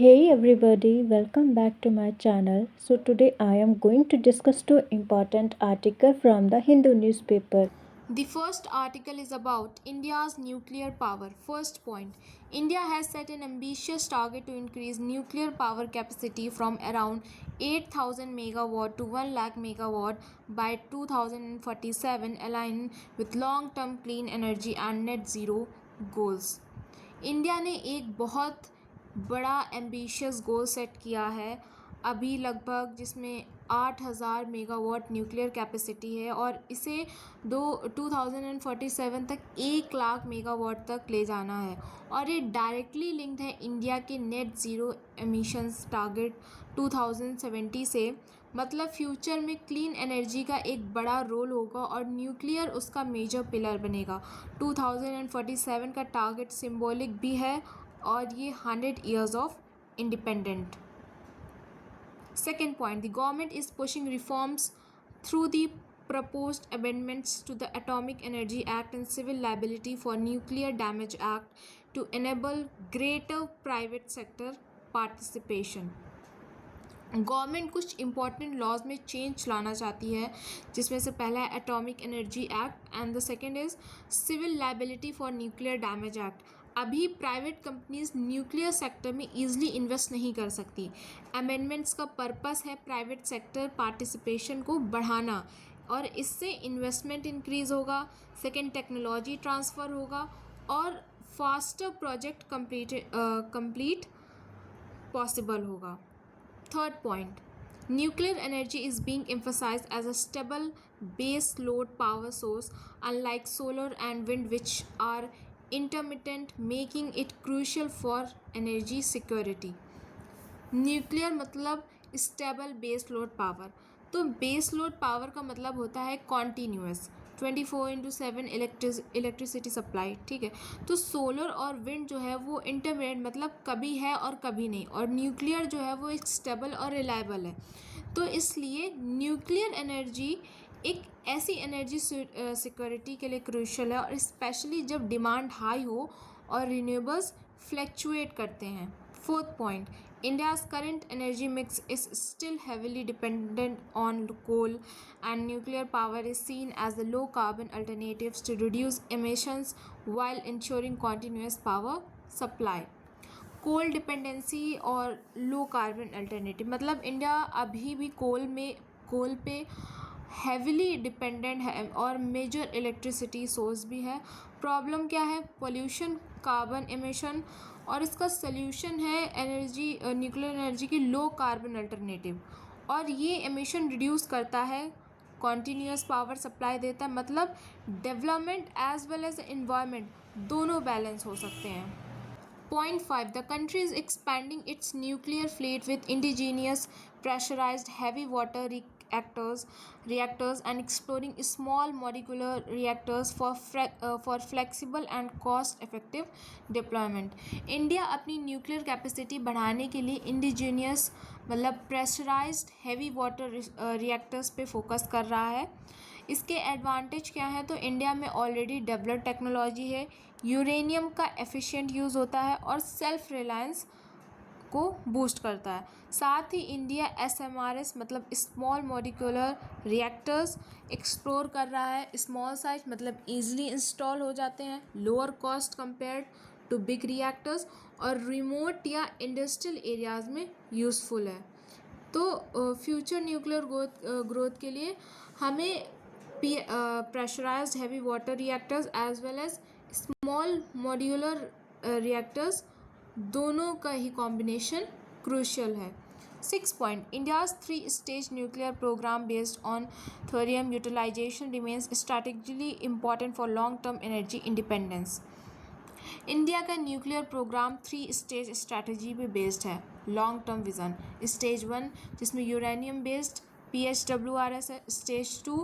Hey everybody, welcome back to my channel. So today I am going to discuss two important articles from the Hindu newspaper. The first article is about India's nuclear power. First point, India has set an ambitious target to increase nuclear power capacity from around 8,000 megawatt to 1 lakh megawatt by 2047, aligning with long-term clean energy and net zero goals. India ने एक बहुत बड़ा ambitious goal set किया है अभी लगभग, जिसमें 8,000 megawatt nuclear capacity है और इसे 2047 तक 1 लाख मेगावाट तक ले जाना है। और ये डायरेक्टली लिंक्ड है इंडिया के नेट ज़ीरो एमिशंस टारगेट 2070 से। मतलब फ्यूचर में क्लीन एनर्जी का एक बड़ा रोल होगा और न्यूक्लियर उसका मेजर पिलर बनेगा। 2047 का टारगेट सिंबॉलिक भी है और ये 100 years of independent. Second point, the government is pushing reforms through the proposed amendments to the Atomic Energy Act and Civil Liability for Nuclear Damage Act to enable greater private sector participation. Government कुछ important laws में change लाना चाहती है, जिसमें से पहला है atomic energy act and the second is civil liability for nuclear damage act. अभी प्राइवेट कंपनीज न्यूक्लियर सेक्टर में ईजिली इन्वेस्ट नहीं कर सकती। अमेंडमेंट्स का पर्पस है प्राइवेट सेक्टर पार्टिसिपेशन को बढ़ाना और इससे इन्वेस्टमेंट इंक्रीज होगा, सेकेंड टेक्नोलॉजी ट्रांसफ़र होगा और फास्टर प्रोजेक्ट कंप्लीट पॉसिबल होगा। Third point, nuclear energy is being emphasized as a stable base load power source, unlike solar and wind, which are intermittent, making it crucial for energy security. Nuclear मतलब stable base load power. तो base load power का मतलब होता है continuous 24/7 electricity supply, ठीक है। तो solar और विंड जो है वो इंटरमीडिएट मतलब कभी है और कभी नहीं, और न्यूक्लियर जो है वो एक स्टेबल और रिलायबल है। तो इसलिए न्यूक्लियर एनर्जी एक ऐसी एनर्जी सिक्योरिटी के लिए क्रूशियल है, और स्पेशली जब डिमांड हाई हो और रिन्यूएबल्स फ्लैक्चुएट करते हैं। Fourth point, India's current energy mix is still heavily dependent on coal, and nuclear power is seen as the low carbon alternatives to reduce emissions while ensuring continuous power supply. Coal dependency और low carbon alternative मतलब India अभी भी कोल पे heavily dependent है और major electricity source भी है। Problem क्या है? पोल्यूशन, कार्बन एमिशन, और इसका सल्यूशन है न्यूक्लियर एनर्जी की लो कार्बन अल्टरनेटिव, और ये एमिशन रिड्यूस करता है, कॉन्टीन्यूअस पावर सप्लाई देता है। मतलब development as well as environment दोनों बैलेंस हो सकते हैं। Point 5, the country is expanding its nuclear fleet with indigenous pressurized heavy water reactors and exploring small modular reactors for flexible and cost effective deployment. India अपनी nuclear capacity बढ़ाने के लिए indigenous मतलब pressurised heavy water reactors पे focus कर रहा है। इसके एडवांटेज क्या है? तो इंडिया में ऑलरेडी डेवलप्ड टेक्नोलॉजी है, यूरेनियम का एफिशिएंट यूज़ होता है और सेल्फ रिलायंस को बूस्ट करता है। साथ ही इंडिया SMRs मतलब स्मॉल मॉलिक्यूलर रिएक्टर्स एक्सप्लोर कर रहा है। स्मॉल साइज मतलब ईजिली इंस्टॉल हो जाते हैं, lower cost compared to big reactors, और रिमोट या इंडस्ट्रियल एरियाज़ में यूज़फुल है। तो फ्यूचर न्यूक्लियर ग्रोथ के लिए हमें pressurized heavy water reactors as well as small modular reactors दोनों का ही कॉम्बिनेशन क्रूशियल है। 6 point, India's 3-stage nuclear program based on thorium utilization remains strategically important for long-term energy independence. India का nuclear programme 3 stage strategy पे based है। Long term vision, stage 1 जिसमें uranium based PHWRS है, stage 2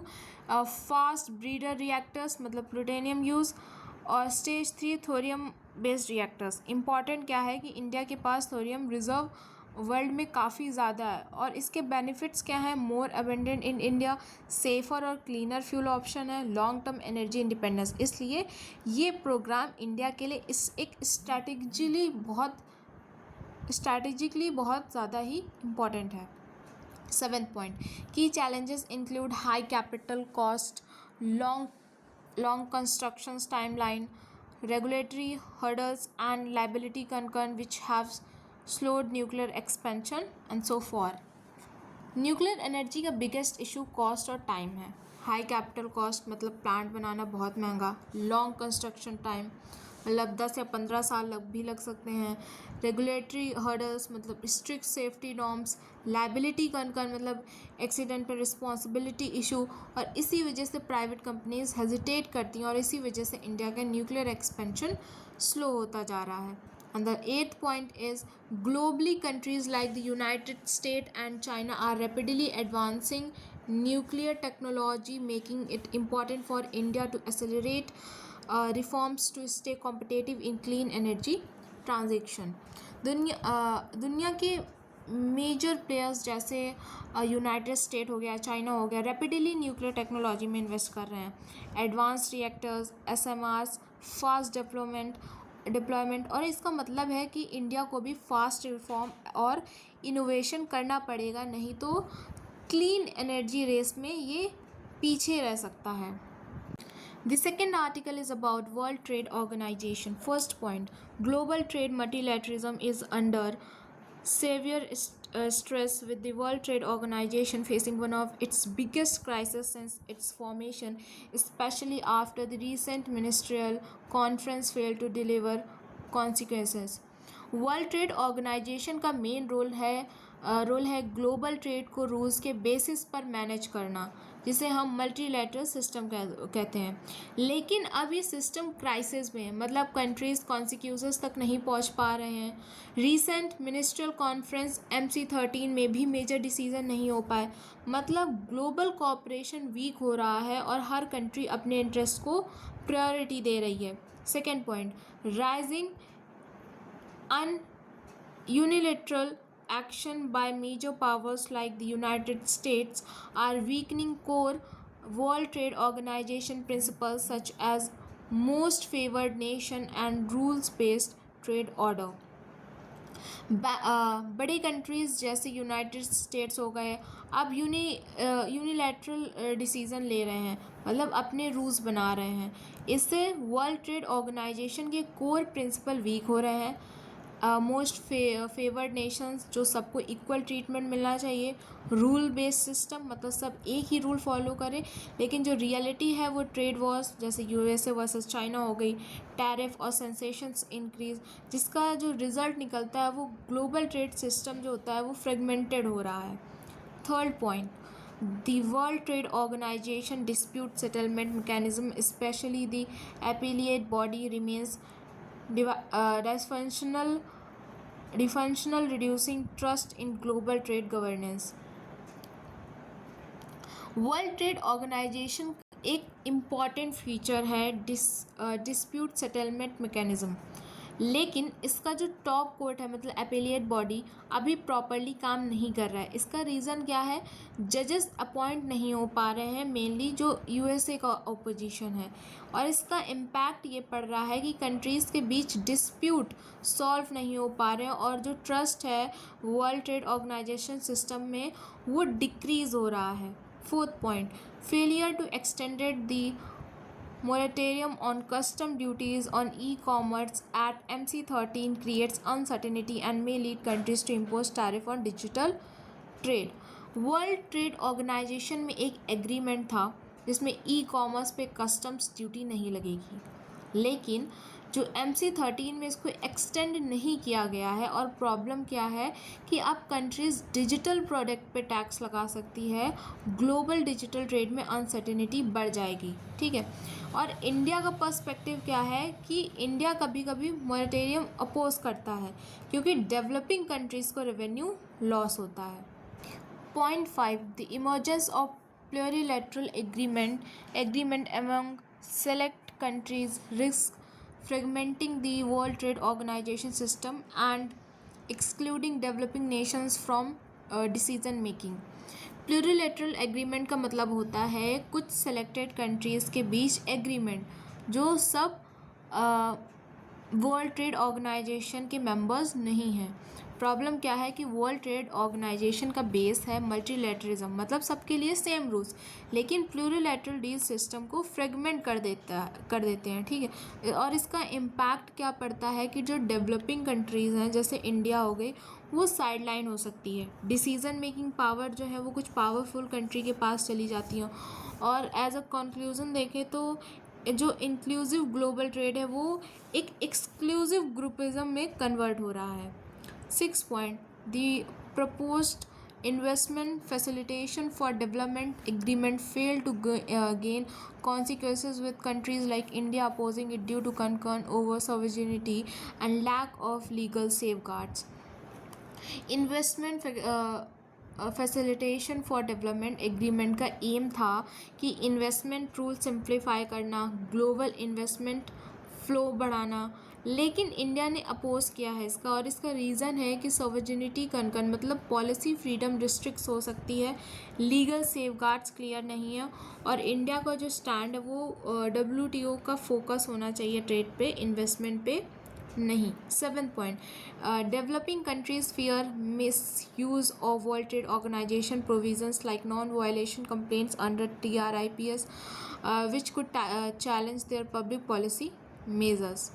fast breeder reactors मतलब plutonium use, और stage 3 thorium based reactors. Important क्या है कि इंडिया के पास थोरियम रिजर्व वर्ल्ड में काफ़ी ज़्यादा है, और इसके बेनिफिट्स क्या हैं? मोर अबेंडेंट इन इंडिया, सेफ़र और क्लीनर फ्यूल ऑप्शन है, लॉन्ग टर्म एनर्जी इंडिपेंडेंस। इसलिए ये प्रोग्राम इंडिया के लिए एक स्ट्रैटेजिकली बहुत स्ट्रैटेजिकली बहुत ज़्यादा ही इम्पॉर्टेंट है। 7th पॉइंट, की challenges include high capital cost, long construction timeline, regulatory hurdles and liability concern which have slowed nuclear expansion and so forth. Nuclear energy का बिगेस्ट इशू कॉस्ट और time है। High capital cost मतलब plant बनाना बहुत महंगा, long construction time मतलब 10 या 15 साल भी लग सकते हैं, रेगुलेटरी हर्डल्स मतलब strict safety norms, liability concern मतलब एक्सीडेंट पर रिस्पॉन्सिबिलिटी इशू, और इसी वजह से प्राइवेट कंपनीज हेजिटेट करती हैं और इसी वजह से इंडिया का न्यूक्लियर एक्सपेंशन स्लो होता जा रहा है। And the 8th point is globally countries like the United States and China are rapidly advancing nuclear technology, making it important for India to accelerate reforms to stay competitive in clean energy transition. दुनिया के major players जैसे United state हो गया, China हो गया, rapidly nuclear technology में invest कर रहे हैं। एडवांस रिएक्टर्स, एसएमआरस, फास्ट डिप्लॉयमेंट, और इसका मतलब है कि इंडिया को भी फास्ट रिफॉर्म और इनोवेशन करना पड़ेगा, नहीं तो क्लीन एनर्जी रेस में ये पीछे रह सकता है। The second article is about World Trade Organization. First point, global trade multilateralism is under severe stress, with the World Trade Organization facing one of its biggest crises since its formation, especially after the recent ministerial conference failed to deliver consequences. World trade organisation का main role है global trade को rules के basis पर manage करना, जिसे हम multilateral system कहते हैं। लेकिन अब ये सिस्टम क्राइसिस में है, मतलब कंट्रीज़ कॉन्सिक्यूजेस तक नहीं पहुंच पा रहे हैं। रीसेंट मिनिस्ट्रियल कॉन्फ्रेंस MC13 में भी मेजर डिसीजन नहीं हो पाए, मतलब ग्लोबल कोऑपरेशन वीक हो रहा है और हर कंट्री अपने इंटरेस्ट को प्रायोरिटी दे रही है। Second point, rising unilateral action by major powers like the United States are weakening core World Trade Organization principles such as most favored nation and rules-based trade order. बड़ी countries जैसे United states हो गए अब unilateral decision ले रहे हैं, मतलब अपने रूल्स बना रहे हैं। इससे वर्ल्ड ट्रेड ऑर्गेनाइजेशन के कोर प्रिंसिपल वीक हो रहे हैं। मोस्ट फेवर्ड नेशंस, जो सबको इक्वल ट्रीटमेंट मिलना चाहिए, रूल बेस्ड सिस्टम मतलब सब एक ही रूल फॉलो करें, लेकिन जो रियलिटी है वो ट्रेड वॉर्स जैसे USA वर्सेस चाइना हो गई, टैरिफ और सेंसेशंस इंक्रीज, जिसका जो रिज़ल्ट निकलता है वो ग्लोबल ट्रेड सिस्टम जो होता है वो फ्रेगमेंटेड हो रहा है। Third point, the World Trade Organization dispute settlement mechanism, especially the appellate body, remains dysfunctional, reducing trust in global trade governance. World trade organisation एक इम्पॉर्टेंट फीचर है डिस्प्यूट सेटलमेंट मैकेनिज्म, लेकिन इसका जो टॉप कोर्ट है मतलब एपेलिएट body अभी properly काम नहीं कर रहा है। इसका रीज़न क्या है? जजेस अपॉइंट नहीं हो पा रहे हैं, मेनली जो USA का ओपोजिशन है, और इसका इम्पैक्ट ये पड़ रहा है कि कंट्रीज़ के बीच डिस्प्यूट सॉल्व नहीं हो पा रहे हैं और जो ट्रस्ट है वर्ल्ड ट्रेड ऑर्गेनाइजेशन सिस्टम में वो डिक्रीज़ हो रहा है। Fourth point, failure to extended the moratorium on custom duties on e-commerce at MC13 creates uncertainty and may lead countries to impose tariff on digital trade. World trade organisation में एक agreement था जिसमें e-commerce पे customs duty नहीं लगेगी, लेकिन जो MC13 में इसको एक्सटेंड नहीं किया गया है। और प्रॉब्लम क्या है कि अब कंट्रीज़ डिजिटल प्रोडक्ट पे टैक्स लगा सकती है, ग्लोबल डिजिटल ट्रेड में अनसर्टेनिटी बढ़ जाएगी। ठीक है, और इंडिया का पर्सपेक्टिव क्या है कि इंडिया कभी कभी मॉरेटोरियम अपोज करता है क्योंकि डेवलपिंग कंट्रीज़ को रेवेन्यू लॉस होता है। Point 5, the emergence of plurilateral agreement among select countries risk fragmenting the World Trade Organization system and excluding developing nations from decision making. Plurilateral agreement का मतलब होता है कुछ सेलेक्टेड कंट्रीज़ के बीच agreement जो सब वर्ल्ड ट्रेड ऑर्गेनाइजेशन के members नहीं हैं। प्रॉब्लम क्या है कि वर्ल्ड ट्रेड ऑर्गेनाइजेशन का बेस है मल्टीलैटरिज्म, मतलब सबके लिए सेम रूल्स, लेकिन प्लूरिलैटरल डील सिस्टम को फ्रेगमेंट कर देते हैं, ठीक है। और इसका इम्पैक्ट क्या पड़ता है कि जो डेवलपिंग कंट्रीज़ हैं जैसे इंडिया हो गई, वो साइडलाइन हो सकती है। डिसीजन मेकिंग पावर जो है वो कुछ पावरफुल कंट्री के पास चली जाती है। और एज अ कंक्लूज़न देखें तो जो इंक्लूसिव ग्लोबल ट्रेड है वो एक एक्सक्लूसिव ग्रुपिज्म में कन्वर्ट हो रहा है। 6 point, the proposed investment facilitation for development agreement failed to gain consequences, with countries like India opposing it due to concern over sovereignty and lack of legal safeguards. Investment facilitation for development agreement का M था कि investment rule simplify करना, global investment flow बढ़ाना, लेकिन India ने oppose किया है इसका। और इसका रीज़न है कि सॉवरेनिटी कंसर्न, मतलब पॉलिसी फ्रीडम रिस्ट्रिक्ट हो सकती है, लीगल सेफगार्ड्स क्लियर नहीं है, और इंडिया का जो स्टैंड है वो WTO का फोकस होना चाहिए ट्रेड पे, इन्वेस्टमेंट पे नहीं। 7th point, developing countries fear misuse of World Trade Organization provisions like non-violation complaints under TRIPS, which could challenge their public policy measures.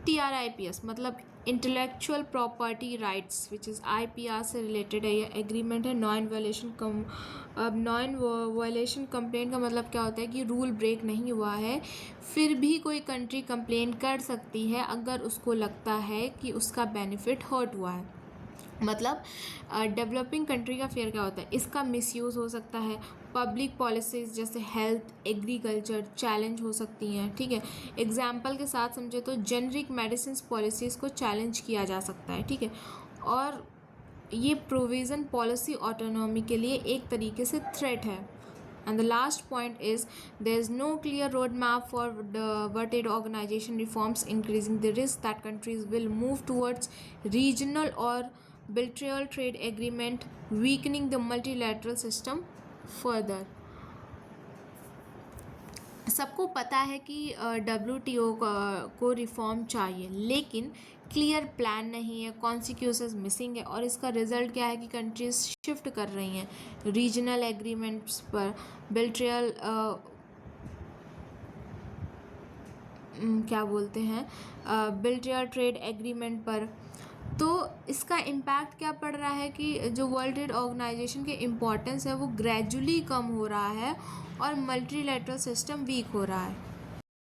TRIPS मतलब intellectual property rights, which is IPR से related है। ये agreement है non violation complaint का मतलब क्या होता है कि रूल ब्रेक नहीं हुआ है, फिर भी कोई कंट्री कंप्लेन कर सकती है अगर उसको लगता है कि उसका बेनिफिट हर्ट हुआ है। मतलब डेवलपिंग कंट्री का फेयर क्या होता है, इसका मिसयूज़ हो सकता है, पब्लिक पॉलिसीज़ जैसे हेल्थ, एग्रीकल्चर चैलेंज हो सकती हैं, ठीक है। एग्जाम्पल के साथ समझे तो जेनरिक मेडिसिन पॉलिसीज़ को चैलेंज किया जा सकता है, ठीक है। और ये प्रोविज़न पॉलिसी ऑटोनॉमी के लिए एक तरीके से थ्रेट है। And the last point is there is no clear roadmap for the World Trade Organization reforms, increasing the risk that countries will move towards regional or bilateral trade agreement, weakening the multilateral system further. सबको पता है कि WTO को reform चाहिए, लेकिन clear plan नहीं है, consequences missing है, और इसका रिजल्ट क्या है कि कंट्रीज शिफ्ट कर रही हैं रीजनल एग्रीमेंट्स पर, बिलट्रियल क्या बोलते हैं बिलट्रियल ट्रेड एग्रीमेंट पर। तो इसका इम्पैक्ट क्या पड़ रहा है कि जो वर्ल्ड ट्रेड ऑर्गेनाइजेशन के इम्पोर्टेंस है वो ग्रेजुअली कम हो रहा है और मल्टीलैटरल सिस्टम वीक हो रहा है।